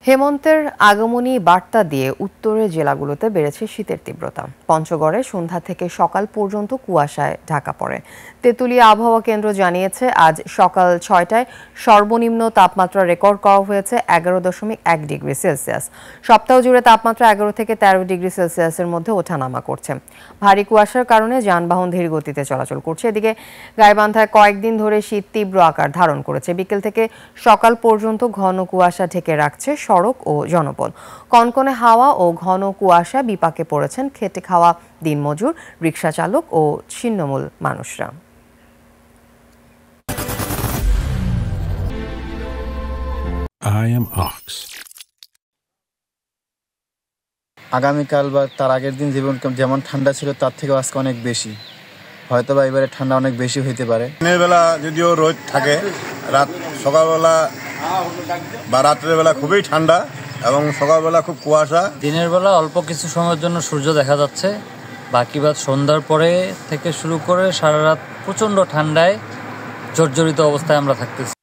হেমন্তের আগমনী বার্তা দিয়ে উত্তরের জেলাগুলোতে বেড়েছে শীতের তীব্রতা। পঞ্চগড়ে সন্ধ্যা থেকে সকাল পর্যন্ত কুয়াশায় ঢাকা পড়ে। তেঁতুলিয়া আবহাওয়া কেন্দ্র জানিয়েছে, আজ সকাল ৬টায় সর্বনিম্ন তাপমাত্রা রেকর্ড করা হয়েছে ১১.১ ডিগ্রি সেলসিয়াস। সপ্তাহ জুড়ে তাপমাত্রা ১১ থেকে ১৩ ডিগ্রি সেলসিয়াসের মধ্যে ওঠানামা করছে। ভারী কুয়াশার কারণে যানবাহন ধীর গতিতে চলাচল করছে। এদিকে গাইবান্ধায় কয়েকদিন ধরে শীত তীব্র আকার ধারণ করেছে। বিকেল থেকে সকাল পর্যন্ত ঘন কুয়াশা ঢেকে রাখছে সড়ক ও জনপদ। কনকনে হাওয়া ও ঘন কুয়াশা বিপাকে পড়েছেন খেটে খাওয়া দিনমজুর, রিকশা চালক ও ছিন্নমূল মানুষরা। I am Ox. আগামীকাল বা তার আগের দিন যেমন ঠান্ডা ছিল তার থেকে আজকে অনেক বেশি, হয়তো বা এবারে ঠান্ডা অনেক বেশি হইতে পারে। দিনের বেলা যদিও রোদ থাকে, সকালবেলা বা রাত্রের বেলা খুবই ঠান্ডা এবং সকালবেলা খুব কুয়াশা। দিনের বেলা অল্প কিছু সময়ের জন্য সূর্য দেখা যাচ্ছে, বাকি বাদ সন্ধ্যার পরে থেকে শুরু করে সারা রাত প্রচণ্ড ঠান্ডায় জর্জরিত অবস্থায় আমরা থাকতেছি।